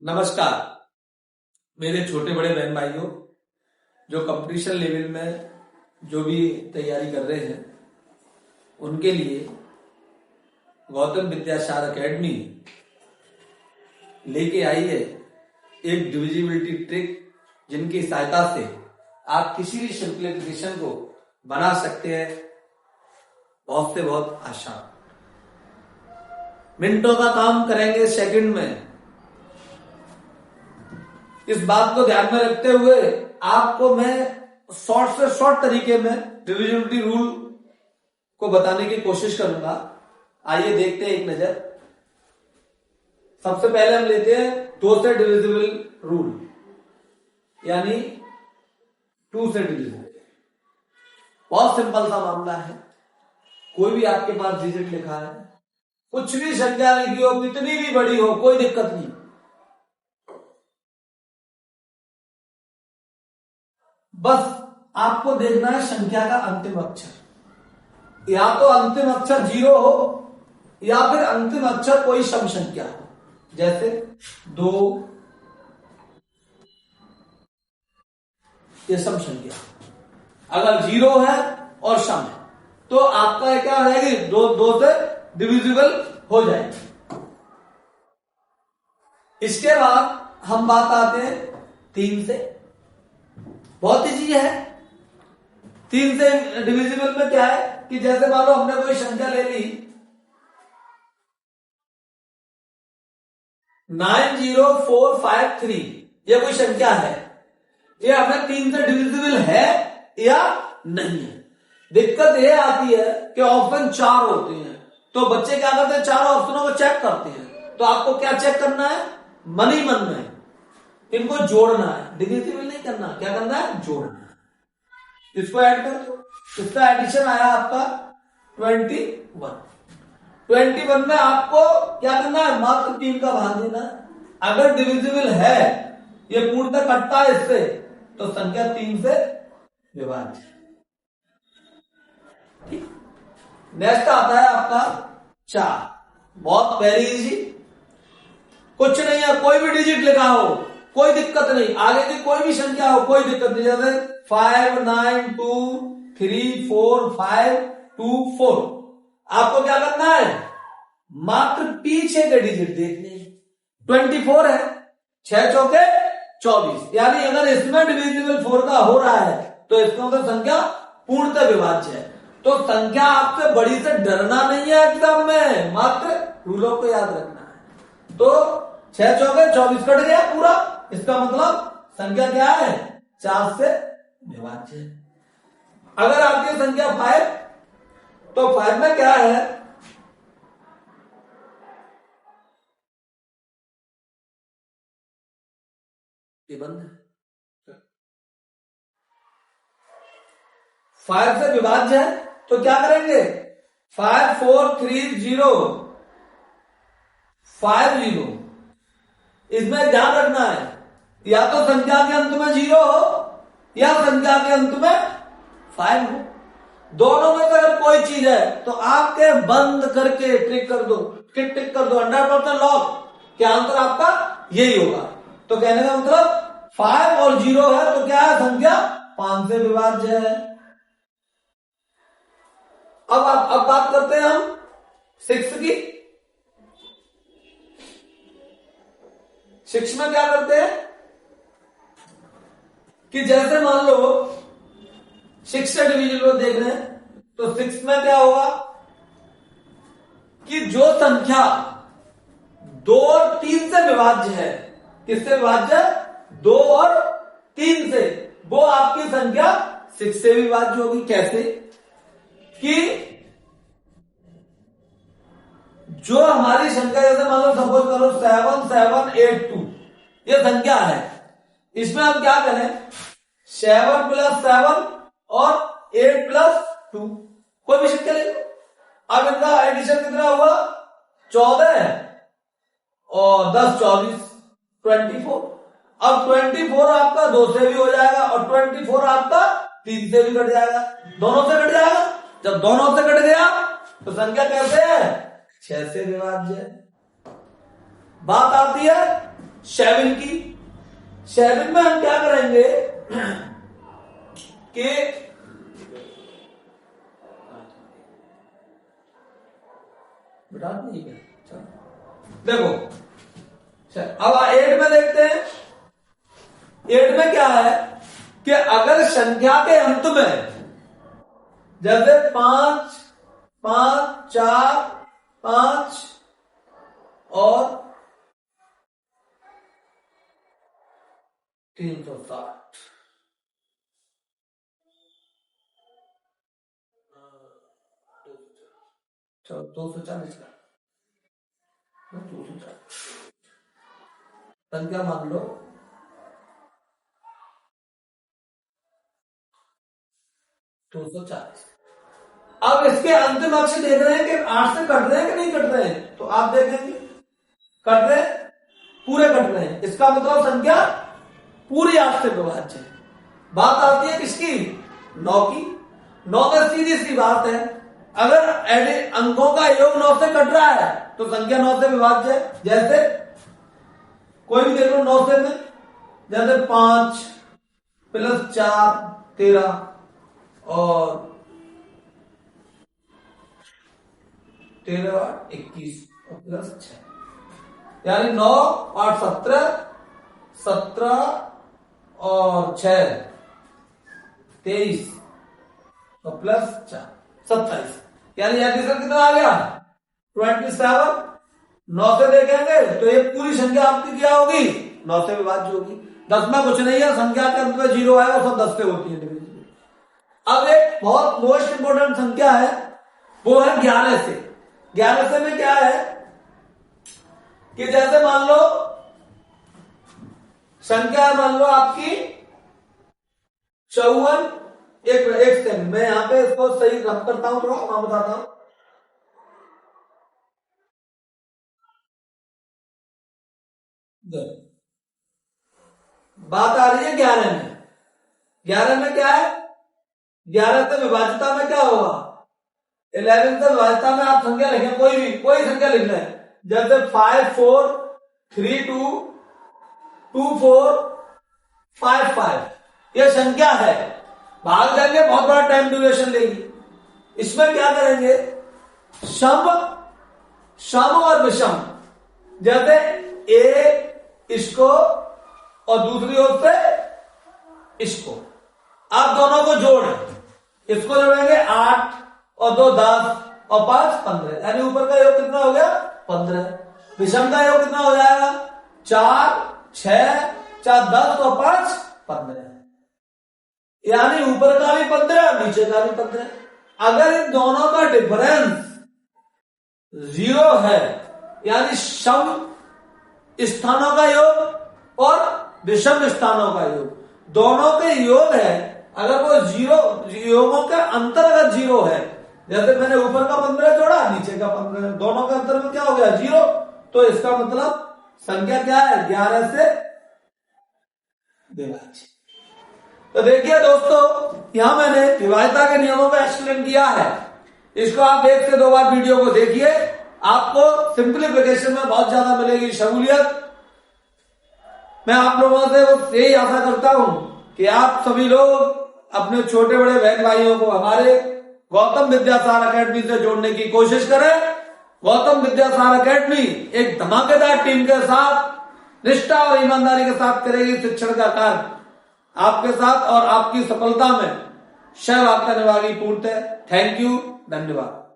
नमस्कार मेरे छोटे बड़े बहन भाइयों, जो कंपटीशन लेवल में जो भी तैयारी कर रहे हैं उनके लिए गौतम विद्यासागर एकेडमी लेके आई है एक डिविजिबिलिटी ट्रिक, जिनकी सहायता से आप किसी भी सिंप्लीफिकेशन को बना सकते हैं बहुत से बहुत आसान। मिनटों का काम करेंगे सेकंड में। इस बात को ध्यान में रखते हुए आपको मैं शॉर्ट से शॉर्ट तरीके में डिविजिबिलिटी रूल को बताने की कोशिश करूंगा। आइए देखते हैं एक नजर। सबसे पहले हम लेते हैं 2 से डिविजिबल रूल, यानी 2 से डिविजिबल। बहुत सिंपल सा मामला है। कोई भी आपके पास डिजिट लिखा है, कुछ भी संख्या लिखी हो, कितनी भी बड़ी हो, कोई दिक्कत नहीं। बस आपको देखना है संख्या का अंतिम अक्षर। या तो अंतिम अक्षर 0 हो या फिर अंतिम अक्षर कोई सम संख्या हो, जैसे 2, ये सम संख्या। अगर 0 है और सम है तो आपका क्या हो जाएगी, 2 से डिविजिबल हो जाएगी। इसके बाद हम बात आते हैं 3 से। बहुत ही चीज है। 3 से डिविजिबल में क्या है कि जैसे मान लो हमने कोई संख्या ले ली 90453, ये कोई संख्या है, ये हमें 3 से डिविजिबल है या नहीं है। दिक्कत ये आती है कि ऑप्शन 4 होते हैं, तो बच्चे क्या करते हैं, 4 ऑप्शनों को चेक करते हैं। तो आपको क्या चेक करना है, मन ही मन में इनको जोड़ना है, डिविजिबल नहीं करना। क्या करना है, जोड़ना है। इसको ऐड कर दो, इसका एडिशन आया आपका 21। 21 में आपको क्या करना है, मात्र 3 का भाग देना है। अगर डिविजिबल है, ये पूर्णतः कटता है इससे, तो संख्या 3 से विभाज्य। ठीक। नेक्स्ट आता है आपका 4। बहुत वेरी इजी, कुछ नहीं है, कोई भी डिजिट लिखा हो कोई दिक्कत नहीं, आगे की कोई भी संख्या हो कोई दिक्कत नहीं। जैसे 5 9 2 3 4 5 2 4, आपको क्या करना है, मात्र पीछे के डिजिट देखने। 24 है, 6 चौके 24, यानी अगर इसमें डिविजिबल 4 का हो रहा है तो इसका मतलब संख्या पूर्णतः विभाज्य है। तो संख्या आपसे बड़ी से डरना नहीं है एग्जाम में, मात्र रूलों को याद रखना है। तो 6 चौके 24 कट गया पूरा, इसका मतलब संख्या क्या है, 4 से विभाज्य है। अगर आपकी संख्या 5, तो 5 में क्या है, बंद है। 5 से विभाज्य है तो क्या करेंगे, 5 4 3 0 5 0। इसमें ध्यान रखना है, या तो संख्या के अंत में 0 हो या संख्या के अंत में 5 हो। दोनों में से अगर कोई चीज है तो आपके बंद करके टिक कर दो, टिक कर दो, 100% लॉक कि आंसर आपका यही होगा। तो कहने का मतलब 5 और 0 है तो क्या है, संख्या 5 से विभाज्य है। अब बात करते हैं हम 6 की। 6 में क्या करते हैं कि जैसे मान लो 6 से डिविजिबल देख रहे हैं, तो 6 में क्या होगा कि जो संख्या 2 और 3 से विभाज्य है, किससे विभाज्य है, 2 और 3 से, वो आपकी संख्या 6 से विभाज्य होगी। कैसे कि जो हमारी संख्या, जैसे मान लो सपोज करो 7 7 8 2, ये संख्या है। इसमें हम क्या करें, 7 + 7 और 8 + 2, कोई भी संख्या ले लो। अब इनका एडिशन कितना हुआ, 14 और 10 24 24। अब 24 आपका 2 से भी हो जाएगा और 24 आपका 3 से भी कट जाएगा, दोनों से कट जाएगा। जब दोनों से कट गया तो संख्या कैसे है, 6 से विभाज्य है। बात आती है 7 की। 7 में हम क्या करेंगे कि बता नहीं क्या, देखो अब 8 में देखते हैं। 8 में क्या है कि अगर संख्या के अंत में जैसे 5, 5, 4, 5 और 360, चलो 240 का 240 संख्या मान लो 240। अब इसके अंतिम अक्षर देख रहे हैं कि 8 से कट रहे हैं कि नहीं कट रहे हैं, तो आप देखेंगे कट रहे हैं, पूरे कट रहे हैं। इसका मतलब संख्या पूरी 8 से विभाज्य है। बात आती है किसकी, 9 की। 9 में सीधी सी बात है, अगर अंकों का योग 9 से कट रहा है तो संख्या 9 से विभाज्य है। जैसे कोई भी देख लो 9 से में, जैसे 5 + 4 13 और 13 8 21 और +6, यानी 9 8 17, 17 और 6 23 और +4 27, यानी एडिशन कितना आ गया 27। 9 से देखेंगे तो ये पूरी संख्या आपकी क्या होगी, 9 से विभाज्य होगी। 10 में कुछ नहीं है, संख्या के अंत में 0 है, वो सब 10 से होती है। अब एक बहुत मोस्ट इंपोर्टेंट संख्या है, वो है 11 से। 11 से में क्या है कि जैसे मान लो संख्या मान लो आपकी 54, एक सेकंड मैं यहां पे इसको सही रब करता हूं, थोड़ा मैं बताता हूं। बात आ रही है 11 में। 11 में क्या है, 11 से विभाज्यता में क्या होगा, 11 से विभाज्यता में आप संख्या लिखें, कोई संख्या लिखना है। जैसे 5 4 3 2 2 4 5 5, यह संख्या है। भाग देंगे, बहुत बड़ा टाइम ड्यूरेशन लेगी। इसमें क्या करेंगे, सम और विषम, जैसे एक इसको और दूसरी ओर से इसको, आप दोनों को जोड़ें। इसको जोड़ेंगे 8 और 2 10 और 5 15, यानी ऊपर का योग कितना हो गया 15। विषम का योग कितना हो जाएगा 4 6 4 10 और 5 15, यानी ऊपर का भी 15 नीचे का भी 15। अगर इन दोनों का डिफरेंस 0 है, यानी सम स्थानों का योग और विषम स्थानों का योग, दोनों के योग है। अगर वो 0 योगों का अंतर अगर 0 है, जैसे मैंने ऊपर का 15 जोड़ा नीचे का 15, दोनों का अंतर में क्या हो गया 0, तो इसका मतलब संख्या क्या है 11 से विभाज्य। तो देखिए दोस्तों, यहां मैंने विभाज्यता के नियमों को एक्सप्लेन किया है। इसको आप 1 से 2 बार वीडियो को देखिए, आपको सिंप्लीफिकेशन में बहुत ज्यादा मिलेगी सहूलियत। मैं आप लोगों से यही आशा करता हूं कि आप सभी लोग अपने छोटे बड़े बहन भाइयों को हमारे गौतम विद्यासार अकेडमी से जोड़ने की कोशिश करें। गौतम विद्यासार अकेडमी एक धमाकेदार टीम के साथ निष्ठा और ईमानदारी के साथ करेगी शिक्षण का कार्य आपके साथ, और आपकी सफलता में शैव आपका निभागी पूर्णतः। थैंक यू, धन्यवाद।